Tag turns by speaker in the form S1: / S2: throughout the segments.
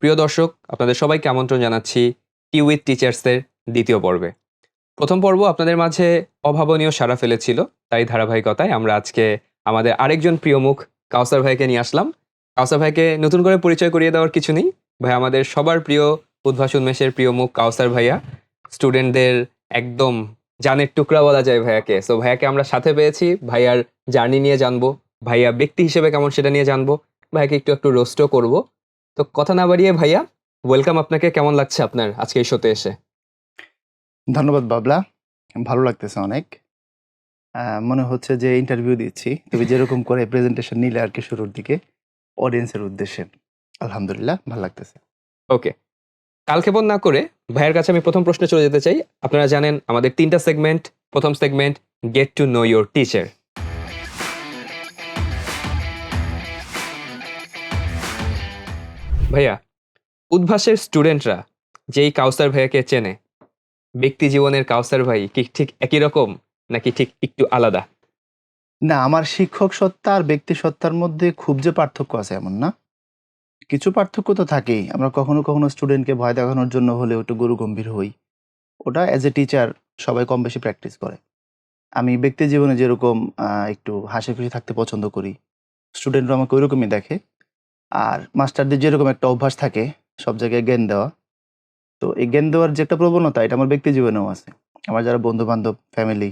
S1: প্রিয় দর্শক, আপনাদের সবাইকে আমন্ত্রণ জানাচ্ছি টি উইথ টিচার্সের দ্বিতীয় পর্বে। প্রথম পর্ব আপনাদের মাঝে অভাবনীয় সাড়া ফেলেছিল, তাই ধারাবাহিকতায় আমরা আজকে আমাদের আরেকজন প্রিয় মুখ কাউসার ভাইকে নিয়ে আসলাম। কাউসার ভাইকে নতুন করে পরিচয় করিয়ে দেওয়ার কিছু নেই। ভাই আমাদের সবার প্রিয় উদ্ভাস উন্মেষের প্রিয় মুখ কাউসার ভাইয়া, স্টুডেন্টদের একদম জানের টুকরা বলা যায় ভাইয়াকে। সো ভাইয়াকে আমরা সাথে পেয়েছি, ভাইয়ার জার্নি নিয়ে জানবো, ভাইয়া ব্যক্তি হিসেবে কেমন সেটা নিয়ে জানবো, ভাইয়াকে একটু একটু রোস্টও করবো। তো কথা না বাড়িয়ে ভাইয়া, ওয়েলকাম আপনাকে। কেমন লাগছে আপনার আজকে এই শোতে এসে?
S2: ধন্যবাদ বাবলা, ভালো লাগতেছে অনেক। মনে হচ্ছে যে ইন্টারভিউ দিচ্ছি, তুমি যেরকম করে প্রেজেন্টেশন নিলে আর কি শুরুর দিকে অডিয়েন্সের উদ্দেশ্যে। আলহামদুলিল্লাহ, ভালো লাগতেছে।
S1: ওকে, কালক্ষেপণ না করে ভাইয়ের কাছে আমি প্রথম প্রশ্নে চলে যেতে চাই। আপনারা জানেন আমাদের 3টা সেগমেন্ট। প্রথম segment get to know your teacher. ভাইয়া, উদ্ভাসের স্টুডেন্টরা যেই কাউসার ভাইয়াকে চেনে, ব্যক্তি জীবনের কাউসার ভাই কি ঠিক একই রকম নাকি ঠিক একটু আলাদা?
S2: না, আমার শিক্ষক সত্তা আর ব্যক্তি সত্তার মধ্যে খুব যে পার্থক্য আছে এমন না। কিছু পার্থক্য তো থাকেই। আমরা কখনো কখনো স্টুডেন্টকে ভয় দেখানোর জন্য হলেও একটু গম্ভীর হই। ওটা অ্যাজ এ টিচার সবাই কম বেশি প্র্যাকটিস করে। আমি ব্যক্তি জীবনে যেরকম একটু হাসি খুশি থাকতে পছন্দ করি, স্টুডেন্টরা আমাকে ওইরকমই দেখে। আর মাস্টারদের যেরকম একটা অভ্যাস থাকে সব জায়গায় জ্ঞান দেওয়া, তো এই জ্ঞান দেওয়ার যে একটা প্রবণতা, এটা আমার ব্যক্তি জীবনেও আছে। আমার যারা বন্ধু-বান্ধব, ফ্যামিলি,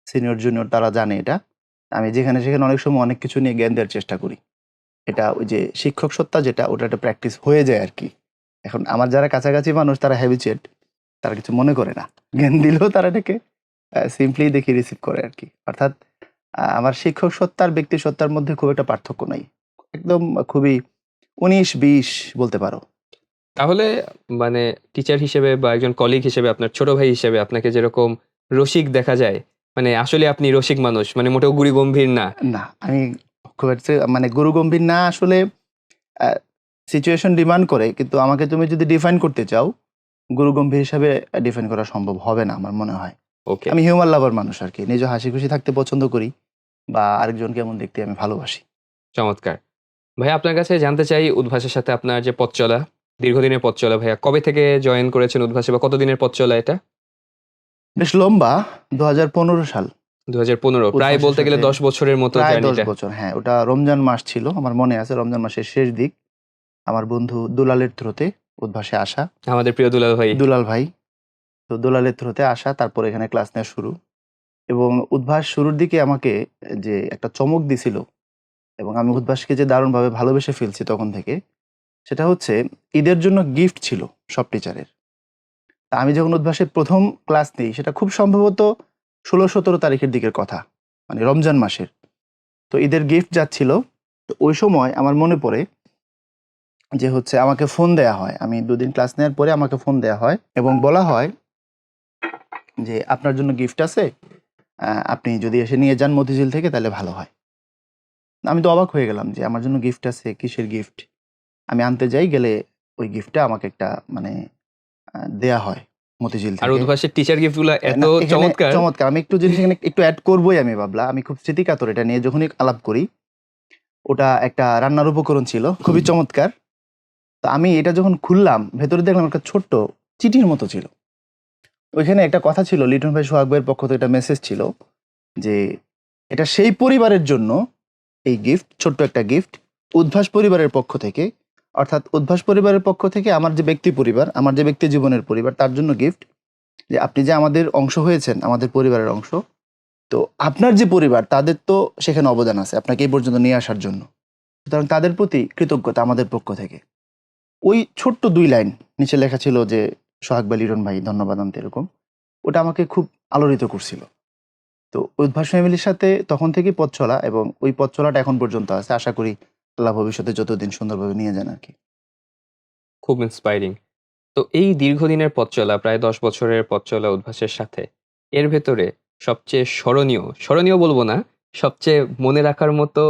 S2: সিনিয়র জুনিয়র তারা জানে এটা। আমি যেখানে সেখানে অনেক সময় অনেক কিছু নিয়ে জ্ঞান দেওয়ার চেষ্টা করি। এটা ওই যে শিক্ষক সত্তা যেটা, ওটা একটা প্র্যাকটিস হয়ে যায় আরকি। এখন আমার যারা কাছাকাছি মানুষ তারা হ্যাবিচুয়েট, তারা কিছু মনে করে না। জ্ঞান দিলেও তারা এটাকে সিম্পলি দেখে রিসিভ করে আরকি। অর্থাৎ আমার শিক্ষক সত্তা আর ব্যক্তি সত্তার মধ্যে খুব একটা পার্থক্য নাই। একদম খুবই ১৯-২০ বলতে পারো।
S1: তাহলে মানে টিচার হিসেবে বা একজন কলিগ হিসেবে, আপনার ছোট ভাই হিসেবে আপনাকে যেরকম রসিক দেখা যায়, মানে আসলে আপনি রসিক মানুষ, মানে মোটেও গুড়ি গম্ভীর না।
S2: না, আমি খুব একটা মানে গুরুগম্ভীর না আসলে। আ সিচুয়েশন ডিমান্ড করে, কিন্তু আমাকে তুমি যদি ডিফাইন করতে চাও, গুরুগম্ভীর হিসাবে ডিফাইন করা সম্ভব হবে না আমার মনে হয়।
S1: ওকে,
S2: আমি হিউমার লাভার মানুষ আরকি। নিজে হাসি খুশি থাকতে পছন্দ করি বা আরেকজনকে এমন দেখতে আমি ভালোবাসি।
S1: চমৎকার। ভাইয়া আপনার কাছে জানতে চাই, উদ্ভাসের সাথে আপনার যে পথ চলা, দীর্ঘদিনের পথ চলা ভাইয়া, কবে থেকে জয়েন করেছেন উদ্ভাসে বা কতদিনের পথ চলা এটা?
S2: বেশ লম্বা, ২০১৫ সাল
S1: ২০১৫, প্রায়
S2: উদ্ভাসের
S1: বলতে গেলে
S2: সাথে।
S1: ১০ বছরের মতো
S2: প্রায় ১০
S1: জার্নিটা।
S2: বছর, হ্যাঁ, ওটা রমজান মাস ছিল। আমার মনে আছে রমজান মাসের শেষ দিক। আমার বন্ধু দুলালের থ্রুতে উদ্ভাসে আসা।
S1: আমাদের প্রিয় দুলাল ভাই।
S2: দুলাল ভাই। তো দুলালের থ্রুতে আসা, তারপর এখানে ক্লাস নেওয়া শুরু। এবং উদ্ভাস শুরুর দিকে আমাকে যে একটা চমক দিছিল এবং আমি উদ্ভাসকে যে দারুণভাবে ভালোবেসে ফেলছি তখন থেকে, সেটা হচ্ছে ঈদের জন্য গিফট ছিল সব টিচারের। তা আমি যখন উদ্ভাসে ১ম ক্লাস নেই, সেটা খুব সম্ভবত ১৬-১৭ তারিখের দিকের কথা, মানে রমজান মাসের। তো ঈদের গিফট যাচ্ছিল। তো ওই সময় আমার মনে পড়ে যে হচ্ছে আমাকে ফোন দেয়া হয়। আমি ২ দিন ক্লাস নেওয়ার পরে আমাকে ফোন দেয়া হয় এবং বলা হয় যে, "আপনার জন্য গিফট আছে। আপনি যদি এসে নিয়ে যান মতিঝিল থেকে তাহলে ভালো হয়।" আমি তো অবাক হয়ে গেলাম যে আমার জন্য গিফট আছে, কিসের গিফট? আমি আনতে যাই, গেলে ওই গিফটটা আমাকে একটা মানে দেয়া হয় মতিঝিল
S1: আর
S2: থেকে।
S1: উদ্ভাসের টিচার গিফট গুলা এত
S2: না, এখানে
S1: চমৎকার।
S2: চমৎকার। আমি একটু জিনিস এখানে একটু এড করবোই আমি ভাবলাম। আমি খুব স্মৃতিকাতর এটা নিয়ে যখনই আলাপ করি। ওটা একটা রান্নার উপকরণ ছিল। খুবই চমৎকার। তো আমি এটা যখন খুললাম, ভেতরে দেখলাম একটা ছোট্ট চিঠির মতো ছিল। ওইখানে একটা কথা ছিল, লিটন ভাই সোহাগ ভাইয়ের পক্ষ থেকে একটা মেসেজ ছিল যে, "এটা সেই পরিবারের জন্য এই গিফট, ছোট্ট একটা গিফট, উদ্ভাস পরিবারের পক্ষ থেকে।" অর্থাৎ উদ্ভাস পরিবারের পক্ষ থেকে আমার যে ব্যক্তি পরিবার, আমার যে ব্যক্তি জীবনের পরিবার, তার জন্য গিফট। যে আপনি যে আমাদের অংশ হয়েছেন, আমাদের পরিবারের অংশ। তো আপনার যে পরিবার তাদের তো সেখানে অবদান আছে আপনাকে এই পর্যন্ত নিয়ে আসার জন্য। সুতরাং তাদের প্রতি কৃতজ্ঞতা আমাদের পক্ষ থেকে। ওই ছোট্ট ২ লাইন নিচে লেখা ছিল যে, "সোহাগ ভাই, লিটন ভাই ধন্যবাদ" আনতে এরকম। ওটা আমাকে খুব আলোড়িত করছিল। তো উদ্ভাস ফ্যামিলির সাথে তখন থেকেই পথ চলা এবং ওই পথ চলাটা এখন পর্যন্ত আছে। আশা করি আল্লাহ ভবিষ্যতে যতদিন সুন্দরভাবে নিয়ে যান আরকি।
S1: খুব ইন্সপায়ারিং। তো এই দীর্ঘদিনের পথ চলা, প্রায় ১০ বছরের পথ চলা উদ্ভাসের সাথে, এর ভেতরে সবচেয়ে স্মরণীয় বলবো না, সবচেয়ে মনে রাখার মতো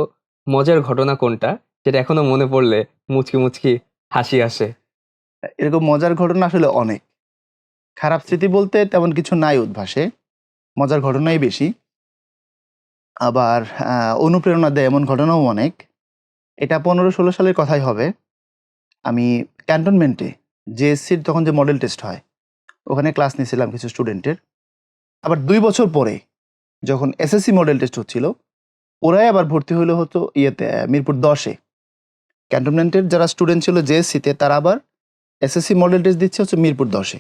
S1: মজার ঘটনা কোনটা? যেটা এখনো মনে পড়লে মুচকি, মুচকি হাসি আসে?
S2: এরকম মজার ঘটনা আসলে অনেক। খারাপ স্মৃতি বলতে তেমন কিছু নাই উদ্ভাসে। মজার ঘটনাই বেশি। আবার অনুপ্রেরণা দেয় এমন ঘটনাও অনেক। এটা ১৫-১৬ সালের কথাই হবে। আমি ক্যান্টনমেন্টে জেএসসির তখন যে মডেল টেস্ট হয় ওখানে ক্লাস নিয়েছিলাম কিছু স্টুডেন্টের। আবার 2 বছর পরে যখন এসএসসি মডেল টেস্ট হচ্ছিল, ওরাই আবার ভর্তি হইলো হতো ইয়েতে মিরপুর 10-এ। ক্যান্টনমেন্টের যারা স্টুডেন্ট ছিল জেএসসিতে তারা আবার এসএসসি মডেল টেস্ট দিচ্ছে হচ্ছে মিরপুর 10-এ।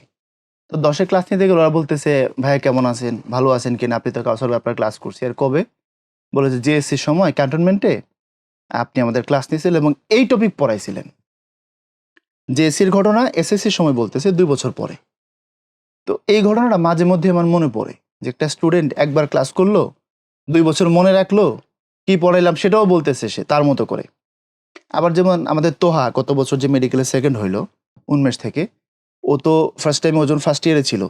S2: তো 10-এ ক্লাস নিতে গেলে ওরা বলতেছে, "ভাইয়া কেমন আছেন? ভালো আছেন কিনা? আপনি তো কাউসার ব্যাপারে ক্লাস করছি।" আর কবে? বলে যে, "জেএসসির সময় ক্যান্টনমেন্টে আপনি আমাদের ক্লাস নিয়েছিলেন এবং এই টপিক পড়াইছিলেন।" জেএসসির ঘটনা এসএসসির সময় বলতেছে 2 বছর পরে। তো এই ঘটনাটা মাঝে মধ্যে আমার মনে পড়ে যে একটা স্টুডেন্ট একবার ক্লাস করলো, 2 বছর মনে রাখলো, কি পড়াইলাম সেটাও বলতেছে সে তার মতো করে। আবার যেমন আমাদের তোহা গত বছর যে মেডিকেলে সেকেন্ড হইলো উন্মেষ থেকে, ও তো ফার্স্ট টাইমে ও যখন ফার্স্ট ইয়ারে ছিল,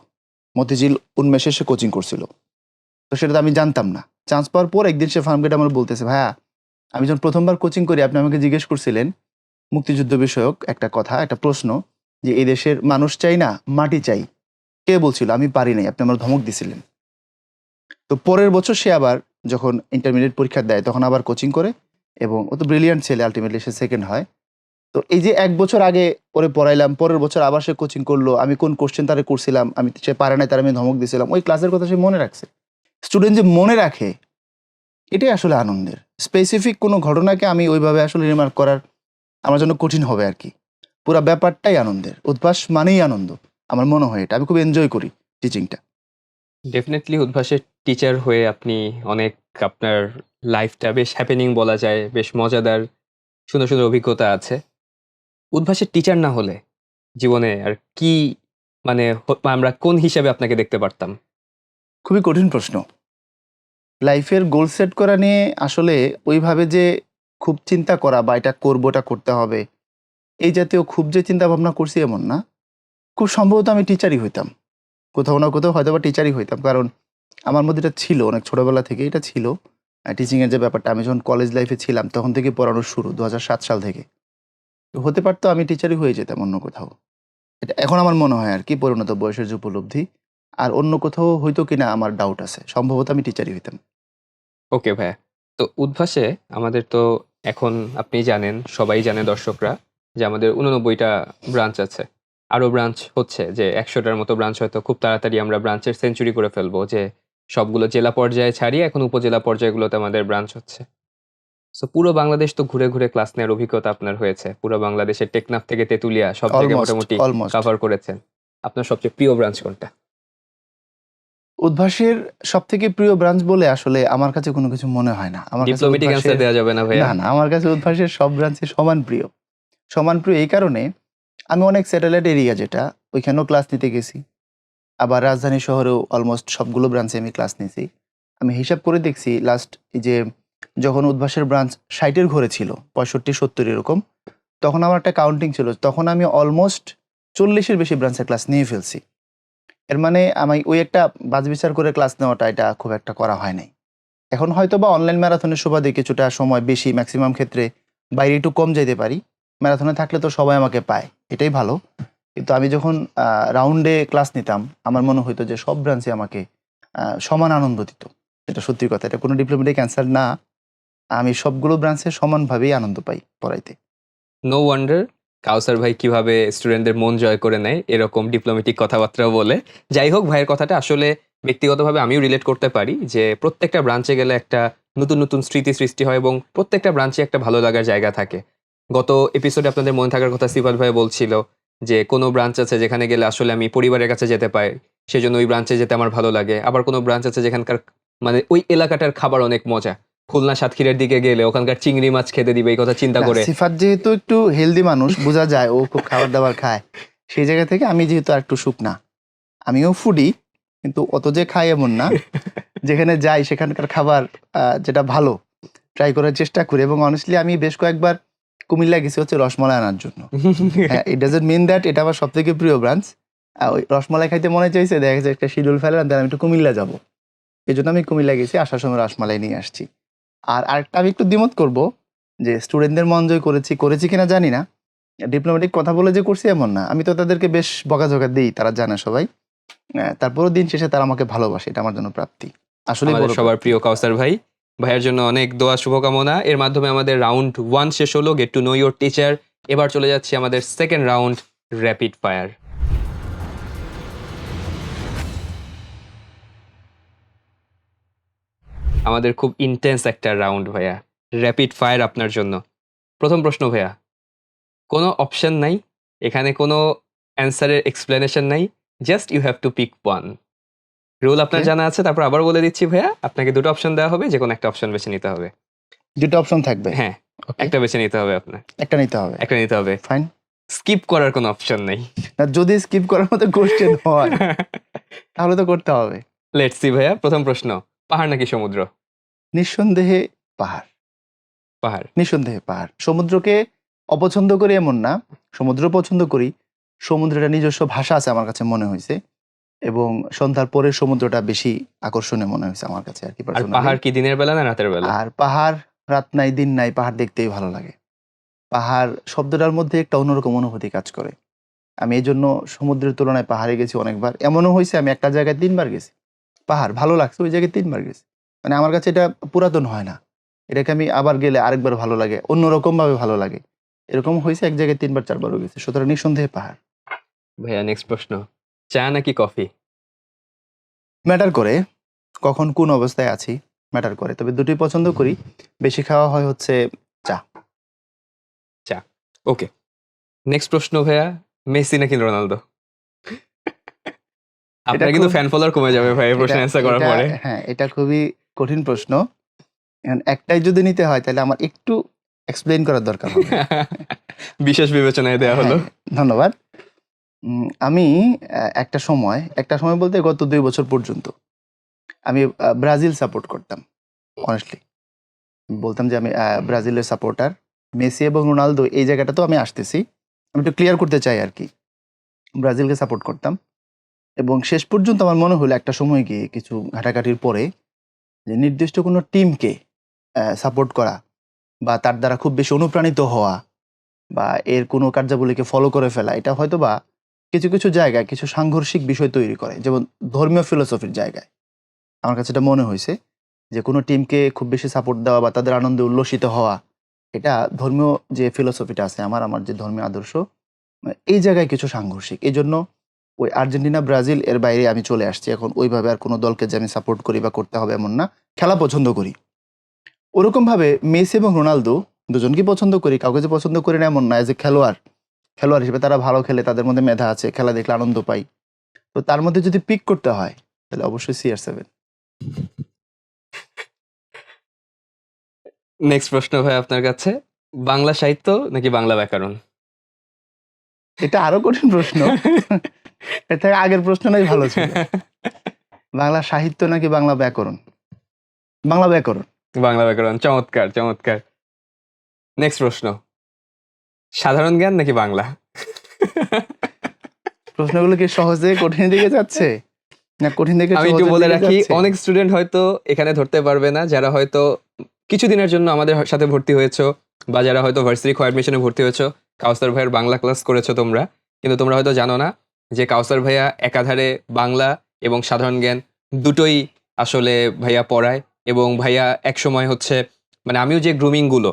S2: মতিঝিল উন্মেষে সে কোচিং করছিল। তো সেটা তো আমি জানতাম না। চান্স পাওয়ার পর একদিন সে ফার্মগেটে আমার বলতেছে, "ভাইয়া, আমি যখন প্রথমবার কোচিং করি আপনি আমাকে জিজ্ঞেস করছিলেন মুক্তিযুদ্ধ বিষয়ক একটা কথা, একটা প্রশ্ন যে এই দেশের মানুষ চাই না মাটি চাই। কে বলছিল? আমি পারি নাই। আপনি আমার ধমক দিছিলেন।" তো পরের বছর সে আবার যখন ইন্টারমিডিয়েট পরীক্ষা দেয় তখন আবার কোচিং করে এবং ও তো ব্রিলিয়ান্ট ছেলে, আল্টিমেটলি সে সেকেন্ড হয়। তো এই যে 1 বছর আগে ওরে পড়াইলাম, পরের বছর আবার সে কোচিং করলো। আমি কোন কোয়েশ্চেন তারে করছিলাম, সে পারে নাই তারে আমি ধমক দিছিলাম। ওই ক্লাসের কথা সে মনে রাখছে। স্টুডেন্ট যে মনে রাখে এটাই আসলে আনন্দের। স্পেসিফিক কোনো ঘটনাকে আমি ওইভাবে আসলে রিমার্ক করার আমার জন্য কঠিন হবে আরকি। পুরা ব্যাপারটাই আনন্দের। উদ্ভাস মানেই আনন্দ। আমার মনে হয় এটা। আমি খুব এনজয় করি টিচিংটা।
S1: ডেফিনিটলি উদ্ভাসের টিচার হয়ে আপনি অনেক আপনার লাইফটা বেশ হ্যাপেনিং বলা যায়, বেশ মজাদার, সুন্দর, সুন্দর অভিজ্ঞতা আছে। উদ্ভাসের টিচার না হলে জীবনে আর কি মানে আমরা কোন হিসেবে আপনাকে দেখতে পারতাম?
S2: খুবই কঠিন প্রশ্ন। লাইফের গোল সেট করা নিয়ে আসলে ওইভাবে যে খুব চিন্তা করা বা এটা করবো, এটা করতে হবে, এই জাতীয় খুব যে চিন্তা ভাবনা করছি এমন না। খুব সম্ভবত আমি টিচারই হইতাম। কোথাও না কোথাও হয়তোবা টিচারই হইতাম। কারণ আমার মধ্যে এটা ছিল অনেক ছোটবেলা থেকেই এটা ছিল। টিচিংয়ের যে ব্যাপারটা আমি যখন কলেজ লাইফে ছিলাম তখন থেকেই পড়ানো শুরু ২০০৭ সাল থেকে। তো হতে পারতো আমি টিচারই হয়ে যেতাম অন্য কোথাও। এটা এখন আমার মনে হয় আরকি পরিণত বয়সের যে উপলব্ধি। আর অন্য কোথাও হইতো কিনা আমার ডাউট আছে। সম্ভবত আমি টিচারই হইতাম।
S1: ওকে ভাইয়া। তো উদ্ভাসে আমাদের তো এখন আপনি জানেন, সবাই জানে দর্শকরা যে আমাদের ৮৯ টা ব্রাঞ্চ আছে। আরো ব্রাঞ্চ হচ্ছে যে ১০০ টার মতো ব্রাঞ্চ হয়তো খুব তাড়াতাড়ি আমরা ব্রাঞ্চের সেঞ্চুরি করে ফেলবো যে সবগুলো জেলা পর্যায়ে ছাড়িয়ে এখন উপজেলা পর্যায়গুলোতে আমাদের ব্রাঞ্চ হচ্ছে। সো পুরো বাংলাদেশ তো ঘুরে, ঘুরে ক্লাস নেওয়ার অভিজ্ঞতা আপনার হয়েছে। পুরো বাংলাদেশের টেকনাফ থেকে তেঁতুলিয়া সব জায়গায় মোটামুটি
S2: অলমোস্ট।
S1: কভার করেছেন। আপনার সবচেয়ে প্রিয় ব্রাঞ্চ কোনটা?
S2: উদ্ভাসের সবথেকে প্রিয় ব্রাঞ্চ বলে আসলে আমার কাছে কোনো কিছু মনে হয় না। আমার কাছে
S1: ডিপ্লোমেটিক অ্যান্সার
S2: উদ্ভাসের
S1: দেয়া যাবে না ভাইয়া?
S2: না, আমার কাছে উদ্ভাসের সব ব্রাঞ্চই সমান প্রিয়। সমান প্রিয় এই কারণে আমি অনেক স্যাটেলাইট এরিয়া যেটা ওইখানেও ক্লাস নিতে গেছি। আবার রাজধানী শহরেও অলমোস্ট সবগুলো ব্রাঞ্চে আমি ক্লাস নিছি। আমি হিসাব করে দেখছি লাস্ট এই যে যখন উদ্ভাসের ব্রাঞ্চ ৬০ এর ঘরে ছিল ৬৫-৭০ এরকম, তখন আমার একটা কাউন্টিং ছিল। তখন আমি অলমোস্ট ৪০ এর বেশি ব্রাঞ্চের ক্লাস নিয়ে ফেলছি। এর মানে আমি ওই একটা বাছবিচার করে ক্লাস নেওয়াটা এটা খুব একটা করা হয় নাই। এখন হয়তোবা অনলাইন ম্যারাথনের সুবাদে কিছুটা সময় বেশি ম্যাক্সিমাম ক্ষেত্রে বাইরে একটু কম যাইতে পারি। ম্যারাথনে থাকলে তো সবাই আমাকে পায়। এটাই ভালো। কিন্তু আমি যখন রাউন্ডে ক্লাস নিতাম, আমার মনে হইতো যে সব ব্রাঞ্চে আমাকে সমান আনন্দ দিত। এটা সত্যি কথা। এটা কোনো ডিপ্লোমেটিক অ্যান্সার না। আমি সবগুলো ব্রাঞ্চে সমানভাবেই আনন্দ পাই পড়াইতে।
S1: নো ওয়ান্ডার কাউসার ভাই কিভাবে স্টুডেন্টদের মন জয় করে নেয় এরকম ডিপ্লোমেটিক কথাবার্তা বলে। যাই হোক ভাইয়ের কথাটা আসলে ব্যক্তিগতভাবে আমিও রিলেট করতে পারি যে প্রত্যেকটা ব্রাঞ্চে গেলে একটা নতুন, নতুন স্মৃতি সৃষ্টি হয় এবং প্রত্যেকটা ব্রাঞ্চে একটা ভালো লাগার জায়গা থাকে। গত এপিসোডে আপনাদের মনে থাকার কথা সিফাত ভাই বলছিল যে কোনো ব্রাঞ্চ আছে যেখানে গেলে আসলে আমি পরিবারের কাছে যেতে পাই। সেজন্য ওই ব্রাঞ্চে যেতে আমার ভালো লাগে। আবার কোনো ব্রাঞ্চ আছে যেখানকার মানে ওই এলাকাটার খাবার অনেক মজা। খুলনা সাতক্ষীরার দিকে গেলে ওখানকার চিংড়ি মাছ খেতে দিবে এই কথা চিন্তা
S2: না,
S1: করে
S2: সিফাত যেহেতু একটু হেলদি মানুষ বোঝা যায় ও খুব খাবার-দাবার খায়। সেই জায়গা থেকে আমি যেহেতু আরেকটু শুকনা। আমিও ফুডি কিন্তু অত যে খাই এমন না। যেখানে যাই সেখানকার খাবার যেটা ভালো ট্রাই করার চেষ্টা করি এবং অনেস্টলি আমি বেশ কয়েকবার কুমিল্লা গেছি হচ্ছে রসমালাই আনার জন্য। হ্যাঁ, ইট ডাজন্ট মিন দ্যাট এটা আমার সবথেকে প্রিয় ব্রাঞ্চ। ওই রসমালাই খাইতে মনে চাইছে দেখা যাচ্ছে একটা শিডিউল ফেললাম দেন আমি একটু কুমিল্লা যাবো। এজন্য আমি কুমিল্লা গেছি আসার সময় রসমালাই নিয়ে আসছি। আর আরেকটা আমি একটু দ্বিমত করব যে স্টুডেন্টদের মন জয় করেছি কিনা জানি না। ডিপ্লোমেটিক কথা বলে যে করছি এমন না। আমি তো তাদেরকে বেশ বকাঝকা দেই তারা জানে সবাই। তারপরেও দিন শেষে তারা আমাকে ভালোবাসে। এটা আমার জন্য প্রাপ্তি। আসলেই
S1: আমাদের
S2: বড়
S1: সবার
S2: প্রাপ্তি।
S1: প্রিয় কাউসার ভাই। ভাইয়ের জন্য অনেক দোয়া শুভকামনা। এর মাধ্যমে আমাদের রাউন্ড 1 শেষ হলো। Get to know your teacher এবার চলে যাচ্ছি আমাদের সেকেন্ড রাউন্ড, র্যাপিড ফায়ার। আমাদের খুব ইন্টেন্স একটা রাউন্ড ভাইয়া, র্যাপিড ফায়ার আপনার জন্য। প্রথম প্রশ্ন ভাইয়া, কোনো অপশন নাই, এখানে কোনো অ্যান্সারের এক্সপ্লেনেশন নাই, just you have to pick one. Rule আপনার
S2: Okay.
S1: জানা আছে, তারপর আবার বলে দিচ্ছি ভাইয়া, আপনাকে দুটো অপশন দেওয়া হবে, যে কোনো একটা অপশন বেছে নিতে হবে।
S2: দুটো অপশন থাকবে।
S1: হ্যাঁ,
S2: Okay.
S1: একটা বেছে নিতে হবে আপনার,
S2: একটা নিতে হবে।
S1: একটা নিতে হবে।
S2: ফাইন।
S1: স্কিপ করার কোনো অপশন নেই।
S2: না, যদি স্কিপ করার মতো কোশ্চেন হয় তাহলে তো করতে হবে।
S1: লেটস সি ভাইয়া, প্রথম প্রশ্ন, পাহাড় নাকি সমুদ্র?
S2: নিঃসন্দেহে পাহাড়।
S1: পাহাড়।
S2: নিঃসন্দেহে পাহাড়। সমুদ্রকে অপছন্দ করি এমন না, সমুদ্র পছন্দ করি। সমুদ্রের নিজস্ব ভাষা আছে আমার কাছে মনে হয়েছে, এবং সন্ধ্যার পরে সমুদ্রটা বেশি আকর্ষণীয় মনে হয়েছে আমার কাছে আর কি
S1: আর
S2: personally।
S1: পাহাড় কি দিনের বেলা না রাতের বেলা?
S2: আর পাহাড় রাত নাই দিন নাই, পাহাড় দেখতেই ভালো লাগে। পাহাড় শব্দটার মধ্যে একটা অন্যরকম অনুভূতি কাজ করে। আমি এই জন্য সমুদ্রের তুলনায় পাহাড়ে গেছি অনেকবার। এমনও হয়েছে আমি একটা জায়গায় ৩ বার গেছি। পাহাড় ভালো লাগছে, ওই জায়গায় ৩ বার গেছি। মানে আমার কাছে এটা পুরাতন হয় না। এটাকে আমি আবার গেলে আরেকবার ভালো লাগে, অন্যরকমভাবে ভালো লাগে। এরকম হয়েছে এক জায়গায় ৩ বার ৪ বারও গেছি। সুতরাং নিঃসন্দেহে পাহাড়।
S1: ভাইয়া নেক্সট প্রশ্ন, চা নাকি কফি?
S2: ম্যাটার করে কখন কোন অবস্থায় আছি, ম্যাটার করে। তবে দুটোই পছন্দ করি। বেশি খাওয়া হয় হচ্ছে চা।
S1: চা। ওকে, নেক্সট প্রশ্ন ভাইয়া, মেসি নাকি রোনালদো? আপনার কিন্তু
S2: খুব-
S1: ফ্যান ফলোয়ার কমে যাবে ভাই এই প্রশ্ন
S2: এটা-
S1: অ্যান্সার করার
S2: এটা-
S1: পরে।
S2: হ্যাঁ, এটা খুবই কঠিন প্রশ্ন। এখন একটাই যদি নিতে হয় তাহলে আমার একটু এক্সপ্লেইন করার দরকার হবে।
S1: বিশেষ বিবেচনায় দেওয়া হলো।
S2: হ্যাঁ, ধন্যবাদ। আমি একটা সময় বলতে গত ২ বছর পর্যন্ত আমি ব্রাজিল সাপোর্ট করতাম। অনেস্টলি বলতাম যে আমি ব্রাজিলের সাপোর্টার। মেসি এবং রোনালদো এই জায়গাটাতেও আমি আসতেছি। আমি একটু ক্লিয়ার করতে চাই আরকি। ব্রাজিলকে সাপোর্ট করতাম, এবং শেষ পর্যন্ত আমার মনে হলো একটা সময় গিয়ে কিছু ঘাটাঘাটির পরে যে নির্দিষ্ট কোনো টিমকে সাপোর্ট করা বা তার দ্বারা খুব বেশি অনুপ্রাণিত হওয়া বা এর কোনো কার্যাবলীকে ফলো করে ফেলা, এটা হয়তোবা কিছু, কিছু জায়গায় কিছু সাংঘর্ষিক বিষয় তৈরি করে। যেমন ধর্মীয় ফিলোসফির জায়গায়। আমার কাছে এটা মনে হইছে যে কোনো টিমকে খুব বেশি সাপোর্ট দেওয়া বা তাদের আনন্দে উল্লসিত হওয়া, এটা ধর্মীয় যে ফিলোসফিটা আছে আমার যে ধর্মীয় আদর্শ, এই জায়গায় কিছু সাংঘর্ষিক। এজন্য ওই আর্জেন্টিনা, ব্রাজিল এর বাইরে আমি চলে আসছি। এখন ওইভাবে আর কোনো দলকে যে আমি সাপোর্ট করি বা করতে হবে এমন না। খেলা পছন্দ করি। ওরকমভাবে মেসি এবং রোনালদো দুজনকেই পছন্দ করি। কাউকে যে পছন্দ করি না এমন না। এজ এ খেলোয়াড় হিসেবে তারা ভালো খেলে, তাদের মধ্যে মেধা আছে, খেলা দেখলে আনন্দ পাই। তো তার মধ্যে যদি পিক করতে হয় তাহলে অবশ্যই CR7।
S1: নেক্সট প্রশ্ন ভাই আপনার কাছে, বাংলা সাহিত্য নাকি বাংলা ব্যাকরণ?
S2: এটা আরো কঠিন প্রশ্ন। এর থেকে আগের প্রশ্নটাই ভালো ছিল। বাংলা সাহিত্য নাকি বাংলা ব্যাকরণ? বাংলা ব্যাকরণ।
S1: বাংলা ব্যাকরণ, চমৎকার চমৎকার। নেক্সট প্রশ্ন, সাধারণ জ্ঞান নাকি বাংলা?
S2: প্রশ্নগুলো কি সহজে কঠিন দিকে যাচ্ছে না কঠিন দিকে
S1: আমি একটু
S2: সহজের
S1: বলে
S2: দিকে
S1: রাখি,
S2: যাচ্ছে?
S1: অনেক স্টুডেন্ট হয়তো এখানে ধরতে পারবে না, যারা হয়তো কিছুদিনের জন্য আমাদের সাথে ভর্তি হয়েছো বা যারা হয়তো ভার্সিটি অ্যাডমিশনে ভর্তি হয়েছো। কাউসার ভাইয়ের বাংলা ক্লাস করেছো তোমরা, কিন্তু তোমরা হয়তো জানো না যে কাউসার ভাইয়া একাধারে বাংলা এবং সাধারণ জ্ঞান দুটোই আসলে ভাইয়া পড়ায়। এবং ভাইয়া একসময় হচ্ছে, মানে আমিও যে গ্রুমিংগুলো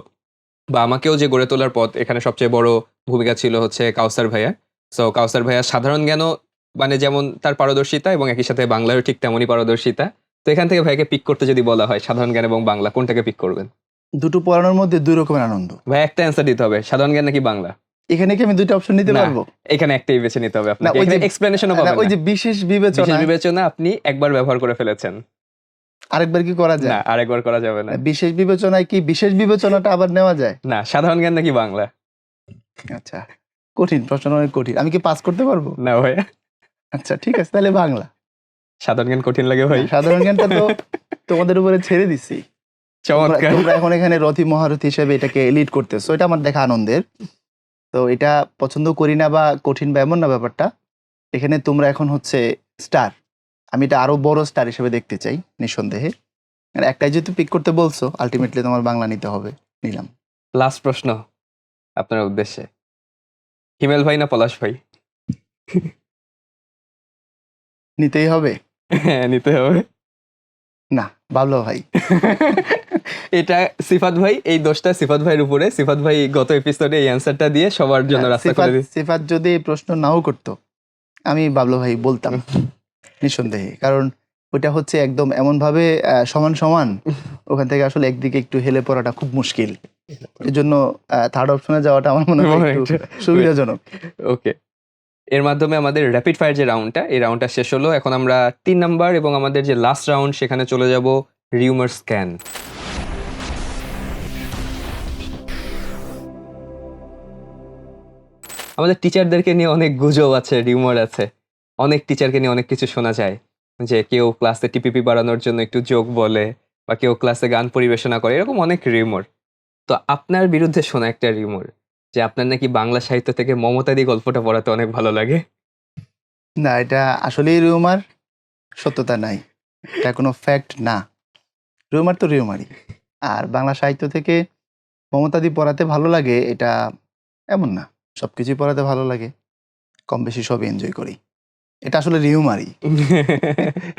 S1: বা আমাকেও যে গড়ে তোলার পথ, এখানে সবচেয়ে বড় ভূমিকা ছিল হচ্ছে কাউসার ভাইয়া। সো কাউসার ভাইয়া সাধারণ জ্ঞানও মানে যেমন তার পারদর্শিতা, এবং একই সাথে বাংলায়ও ঠিক তেমনই পারদর্শিতা। তো এখান থেকে ভাইয়াকে পিক করতে যদি বলা হয় সাধারণ জ্ঞান এবং বাংলা, কোনটাকে পিক করবেন?
S2: দুটো পড়ানোর মধ্যে দুই রকমের আনন্দ।
S1: ভাই একটা অ্যান্সার দিতে হবে, সাধারণ জ্ঞান নাকি বাংলা।
S2: এখানে কি আমি দুইটা অপশন নিতে
S1: না,
S2: পারবো?
S1: এখানে একটাই বেছে নিতে হবে
S2: না,
S1: আপনাকে,
S2: ওই যে
S1: এখানে এক্সপ্লেনেশনও
S2: না,
S1: পাবেন
S2: ওই
S1: না।
S2: যে বিশেষ
S1: বিশেষ
S2: বিবেচনা
S1: বিবেচনা আপনি একবার ব্যবহার করে ফেলেছেন।
S2: আরেকবার কি করা
S1: না,
S2: যায়?
S1: আরেকবার করা যাবে না।
S2: বিশেষ বিবেচনায় কি বিশেষ বিবেচনাটা আবার নেওয়া যায়?
S1: না, সাধারণ জ্ঞান নাকি বাংলা?
S2: আচ্ছা, কঠিন প্রশ্ন, অনেক কঠিন। আমি কি পাস করতে পারবো?
S1: না ভাইয়া,
S2: আচ্ছা, ঠিক আছে, তাহলে বাংলা।
S1: সাধারণ জ্ঞান কঠিন লাগে ভাই?
S2: না, সাধারণ জ্ঞানটা তো তোমাদের উপরে ছেড়ে দিচ্ছি।
S1: চমৎকার।
S2: তোমরা এখন এখানে রথী মহারথী হিসেবে এটাকে লিড করতেছো, এটা আমার দেখা আনন্দের। তো এটা পছন্দ করি না বা কঠিন বা এমন না ব্যাপারটা। এখানে তোমরা এখন হচ্ছে স্টার, আমি এটা আরো বড় স্টার হিসেবে দেখতে চাই নিঃসন্দেহে। আর একটাই যেহেতু পিক করতে বলছো, আলটিমেটলি তোমার বাংলা নিতে হবে, নিলাম।
S1: লাস্ট প্রশ্ন আপনার উদ্দেশ্যে, হিমেল ভাই না পলাশ ভাই?
S2: নিতেই হবে।
S1: হ্যাঁ, নিতে হবে।
S2: না, বাবলা ভাই।
S1: এটা সিফাত ভাই, এই দোষটা সিফাত ভাইয়ের উপরে। সিফাত ভাই গত এপিসোডে এই অ্যান্সারটা দিয়ে সবার জন্য
S2: না,
S1: রাস্তা করে দিচ্ছে।
S2: সিফাত যদি এই প্রশ্ন নাও করতো, আমি বাবলা ভাই বলতাম নিঃসন্দেহে। কারণ ওইটা হচ্ছে একদম এমন ভাবে সমান সমান, ওখান থেকে আসলে একদিকে একটু হেলে পড়াটা খুব মুশকিল। এই জন্য থার্ড অপশনে যাওয়াটা আমার মনে হয় একটু সুবিধাজনক।
S1: ওকে, এর মাধ্যমে আমাদের র্যাপিড ফায়ার যে রাউন্ডটা, এই রাউন্ডটা শেষ হলো। এখন আমরা 3 নাম্বার এবং আমাদের যে লাস্ট রাউন্ড সেখানে চলে যাব, রিউমার স্ক্যান। আমাদের টিচারদেরকে নিয়ে অনেক গুজব আছে, রিউমার আছে। অনেক টিচারকে নিয়ে অনেক কিছু শোনা যায়, যে কেউ ক্লাসে টিপিপি বাড়ানোর জন্য একটু জোক বলে, বা কেউ ক্লাসে গান পরিবেশনা করে, এরকম অনেক রিউমার। তো আপনার বিরুদ্ধে শোনা একটা রিউমার যে আপনার নাকি বাংলা সাহিত্য থেকে মমতাদি গল্পটা পড়াতে অনেক ভালো লাগে।
S2: না, এটা আসলেই রিউমার, সত্যতা নাই। এটা কোনো ফ্যাক্ট না। রিউমার তো রিউমারই। আর বাংলা সাহিত্য থেকে মমতাদি পড়াতে ভালো লাগে এটা এমন না। সবকিছুই পড়াতে ভালো লাগে, কম বেশি সবই এনজয় করি। এটা আসলে রিউমারই।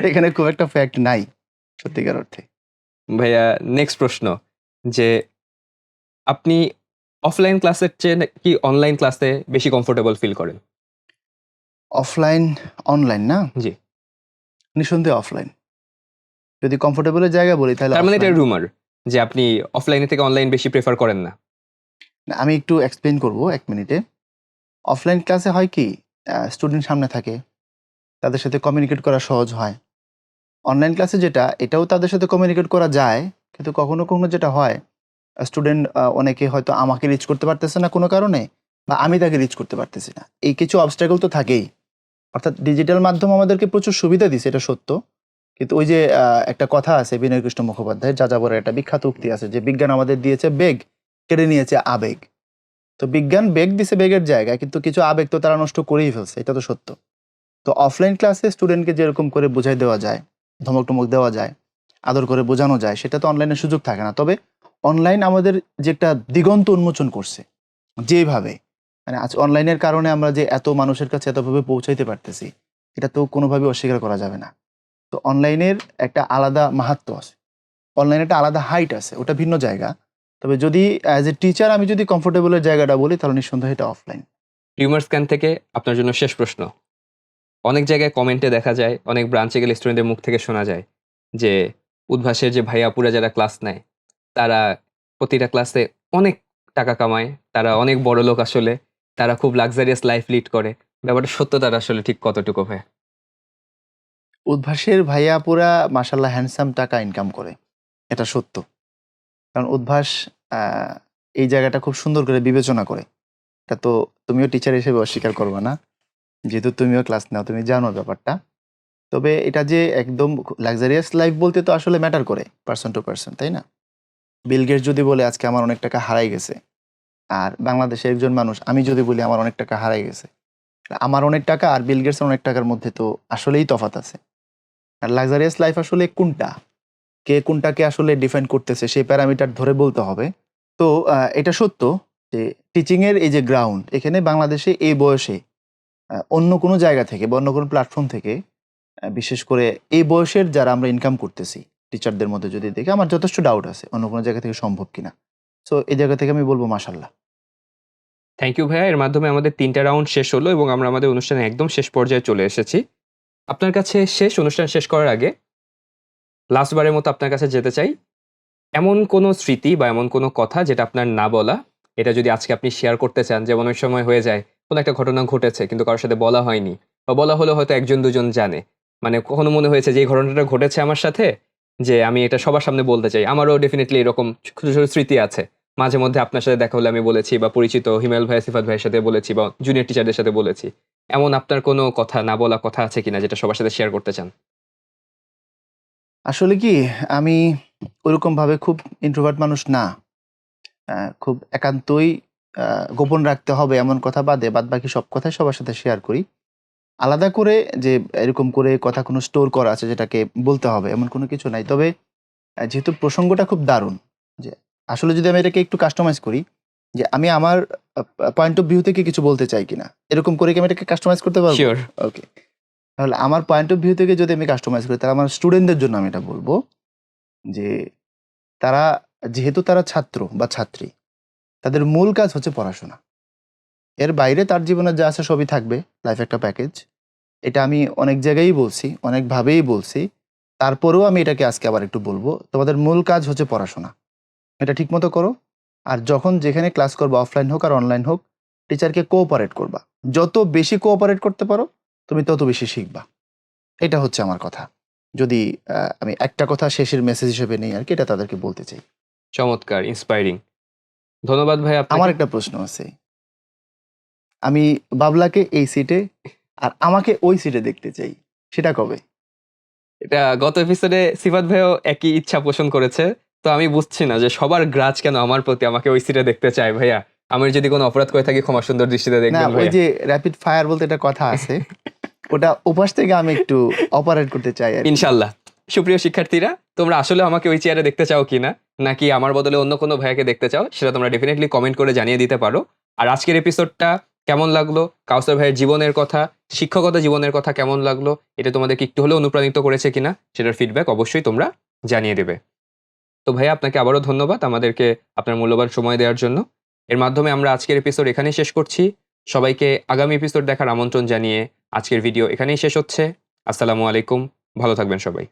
S2: এখানে খুব একটা ফ্যাক্ট নাই সত্যিকার অর্থে।
S1: ভাইয়া, নেক্সট প্রশ্ন, যে আপনি অফলাইন ক্লাসের চেয়ে কি অনলাইন ক্লাসে বেশি কমফোর্টেবল ফিল করেন?
S2: অফলাইন, অনলাইন না?
S1: জি।
S2: নিঃসন্দেহে অফলাইন। যদি কমফোর্টেবলের জায়গা বলি তাহলে
S1: তার মানে এটা
S2: offline।
S1: রুমার যে আপনি অফলাইনে থেকে অনলাইন বেশি প্রেফার করেন না?
S2: না, আমি একটু এক্সপ্লেইন করব ১ মিনিটে। অফলাইন ক্লাসে হয় কি, স্টুডেন্ট সামনে থাকে, তাদের সাথে কমিউনিকেট করা সহজ হয়। অনলাইন ক্লাসে যেটা, এটাও তাদের সাথে কমিউনিকেট করা যায়, কিন্তু কখনো, কখনো যেটা হয়, স্টুডেন্ট অনেকে হয়তো আমাকে রিচ করতে পারতেছে না কোনো কারণে, বা আমি তাকে রিচ করতে পারতেছি না। এই কিছু অবস্ট্রাগল তো থাকেই। অর্থাৎ ডিজিটাল মাধ্যম আমাদেরকে প্রচুর সুবিধা দিছে, এটা সত্য। কিন্তু ওই যে একটা কথা আছে বিনয় কৃষ্ণ মুখোপাধ্যায়ের, যাযাবরের একটা বিখ্যাত উক্তি আছে যে, বিজ্ঞান আমাদের দিয়েছে বেগ, কেড়ে নিয়েছে আবেগ। তো বিজ্ঞান বেগ দিছে বেগের জায়গায়, কিন্তু কিছু আবেগ তো তারা নষ্ট করেই ফেলছে, এটা তো সত্য। তো অফলাইন ক্লাসে স্টুডেন্টকে যেরকম করে বুঝাই দেওয়া যায়, ধমক টমক দেওয়া যায়, আদর করে বোঝানো যায়, সেটা তো অনলাইনে সুযোগ থাকে না। তবে অনলাইন আমাদের যে একটা দিগন্ত উন্মোচন করছে, যেভাবে মানে আজ অনলাইনের কারণে আমরা যে এত মানুষের কাছে এতভাবে পৌঁছাইতে পারতেছি, এটা তো কোনোভাবে অস্বীকার করা যাবে না। তো অনলাইনের একটা আলাদা মাহাত্ম্য আছে, অনলাইনে একটা আলাদা হাইট আছে, ওটা ভিন্ন জায়গা। তবে যদি অ্যাজ এ টিচার আমি যদি কমফোর্টেবলের জায়গাটা বলি, তাহলে নিঃসন্দেহে এটা অফলাইন।
S1: রিউমার স্ক্যান থেকে আপনার জন্য শেষ প্রশ্ন। অনেক জায়গায় কমেন্টে দেখা যায়, অনেক ব্রাঞ্চে গেলে স্টুডেন্টদের মুখ থেকে শোনা যায় যে উদ্ভাসের যে ভাইয়া আপুরা যারা ক্লাস নেয়, তারা প্রতিটা ক্লাসে অনেক টাকা কামায়, তারা অনেক বড় লোক আসলে, তারা খুব লাক্সারিয়াস লাইফ লিড করে। ব্যাপারটা সত্যতার আসলে ঠিক কতটুকু ভাই?
S2: উদ্ভাসের ভাইয়া আপুরা মাশাল্লাহ হ্যান্ডসাম টাকা ইনকাম করে, এটা সত্য। কারণ উদ্ভাস আহ, এই জায়গাটা খুব সুন্দর করে বিবেচনা করে। এটা তো তুমিও টিচার হিসেবে অস্বীকার করবে না, যেহেতু তুমিও ক্লাস নাও, তুমি জানো ব্যাপারটা। তবে এটা যে একদম লাক্সারিয়াস লাইফ বলতে তো আসলে ম্যাটার করে পার্সন টু পার্সন, তাই না? বিল গেটস যদি বলে আজকে আমার অনেক টাকা হারাই গেছে, আর বাংলাদেশের একজন মানুষ আমি যদি বলি আমার অনেক টাকা হারাই গেছে, আমার অনেক টাকা আর বিল গেটসের অনেক টাকার মধ্যে তো আসলেই তফাৎ আছে। আর লাক্সারিয়াস লাইফ আসলে কোনটা, কে কোনটাকে আসলে ডিফাইন করতেছে, সেই প্যারামিটার ধরে বলতে হবে। তো এটা সত্য যে টিচিংয়ের এই যে গ্রাউন্ড, এখানে বাংলাদেশে এই বয়সে অন্য কোনো জায়গা থেকে বা অন্য কোনো প্ল্যাটফর্ম থেকে, বিশেষ করে এই বয়সের যারা আমরা ইনকাম করতেছি টিচারদের মধ্যে যদি দেখি, আমার যথেষ্ট ডাউট আছে অন্য কোনো জায়গা থেকে সম্ভব কিনা। সো এই জায়গা থেকে আমি বলবো মাশাল্লাহ।
S1: থ্যাংক ইউ ভাইয়া। এর মাধ্যমে আমাদের 3টা রাউন্ড শেষ হলো এবং আমরা আমাদের অনুষ্ঠানের একদম শেষ পর্যায়ে চলে এসেছি। আপনার কাছে অনুষ্ঠান শেষ করার আগে লাস্ট বারের মতো আপনার কাছে যেতে চাই। এমন কোনো স্মৃতি বা এমন কোনো কথা যেটা আপনার না বলা, এটা যদি আজকে আপনি শেয়ার করতে চান। যেমন অনেক সময় হয়ে যায়, কোনো একটা ঘটনা ঘটেছে কিন্তু কারো সাথে বলা হয়নি, বা বলা হলেও হয়তো ১ জন ২ জন জানে। মানে কখনো মনে হয়েছে যে এই ঘটনাটা ঘটেছে আমার সাথে, যে আমি এটা সবার সামনে বলতে চাই। আমারও ডেফিনিটলি এরকম ছোট, ছোট স্মৃতি আছে। মাঝে মধ্যে আপনার সাথে দেখা হলে আমি বলেছি, বা পরিচিত হিমেল ভাই, সিফাত ভাইয়ের সাথে বলেছি, বা জুনিয়র টিচারদের সাথে বলেছি। এমন আপনার কোনো কথা, না বলা কথা আছে কিনা যেটা সবার সাথে শেয়ার করতে চান?
S2: আসলে কি, আমি ওরকমভাবে খুব ইন্ট্রোভার্ট মানুষ না। খুব একান্তই গোপন রাখতে হবে এমন কথা বাদে বাদবাকি সব কথাই সবার সাথে শেয়ার করি। আলাদা করে যে এরকম করে কথা কোনো স্টোর করা আছে যেটাকে বলতে হবে, এমন কোনো কিছু নাই। তবে যেহেতু প্রসঙ্গটা খুব দারুণ, যে আসলে যদি আমি এটাকে একটু কাস্টমাইজ করি, যে আমি আমার পয়েন্ট অফ ভিউ থেকে কিছু বলতে চাই কিনা, এরকম করে কি আমি এটাকে কাস্টমাইজ করতে পারবো?
S1: শিওর।
S2: ওকে। তাহলে আমার পয়েন্ট অফ ভিউ থেকে যদি আমি কাস্টমাইজ করি, তাহলে আমার স্টুডেন্টদের জন্য আমি এটা বলবো যে তারা যেহেতু তারা ছাত্র বা ছাত্রী, তাদের মূল কাজ হচ্ছে পড়াশোনা। এর বাইরে তার জীবনে যা আছে সবই থাকবে, লাইফ একটা প্যাকেজ। এটা আমি অনেক জায়গায়ই বলছি, অনেকভাবেই বলছি। তারপরেও আমি এটাকে আজকে আবার একটু বলবো, তোমাদের মূল কাজ হচ্ছে পড়াশোনা। এটা ঠিকমতো করো। আর যখন যেখানে ক্লাস করবা, অফলাইন হোক আর অনলাইন হোক, টিচারকে কোঅপারেট করবা। যত বেশি কোঅপারেট করতে পারো তুমি তত বেশি শিখবা। এটা হচ্ছে আমার কথা। যদি আমি একটা কথা শেষের মেসেজ হিসেবে নেই আর কি, এটা তাদেরকে বলতে চাই।
S1: চমৎকার, ইন্সপায়ারিং। ধন্যবাদ ভাই
S2: আমার
S1: আপনাকে।
S2: একটা প্রশ্ন আছে, আমি বাবলাকে এই সিটে আর আমাকে ওই সিটে দেখতে চাই, সেটা কবে?
S1: এটা গত এপিসোডে সিফাত ভাইও একই ইচ্ছা পোষণ করেছে। তো আমি বুঝছি না যে সবার গ্রাজ কেন আমার প্রতি, আমাকে ওই সিটে দেখতে চায়। ভাইয়া, আমি যদি কোনো অপরাধ করে থাকি ক্ষমা সুন্দর দৃষ্টিতে
S2: না,
S1: দেখবেন
S2: ওই
S1: ভাইয়া।
S2: যে র্যাপিড ফায়ার বলতে একটা কথা আছে, ওটা ওপাশ থেকে আমি একটু অপারেট করতে চাই আর কি।
S1: ইনশাল্লাহ। সুপ্রিয় শিক্ষার্থীরা, তোমরা আসলে আমাকে ওই চেয়ারে দেখতে চাও কিনা, নাকি আমার বদলে অন্য কোনো ভাইয়াকে দেখতে চাও, সেটা তোমরা ডেফিনেটলি কমেন্ট করে জানিয়ে দিতে পারো। আর আজকের এপিসোডটা কেমন লাগলো, কাউসার ভাইয়ের জীবনের কথা, শিক্ষকতা জীবনের কথা কেমন লাগলো, এটা তোমাদেরকে একটু হলেও অনুপ্রাণিত করেছে কিনা, সেটার ফিডব্যাক অবশ্যই তোমরা জানিয়ে দেবে। তো ভাইয়া, আপনাকে আবারও ধন্যবাদ আমাদেরকে আপনার মূল্যবান সময় দেওয়ার জন্য। এর মাধ্যমে আমরা আজকের এপিসোড এখানেই শেষ করছি। সবাইকে আগামী এপিসোড দেখার আমন্ত্রণ জানিয়ে আজকের ভিডিও এখানেই শেষ হচ্ছে। আসসালামু আলাইকুম, ভালো থাকবেন সবাই।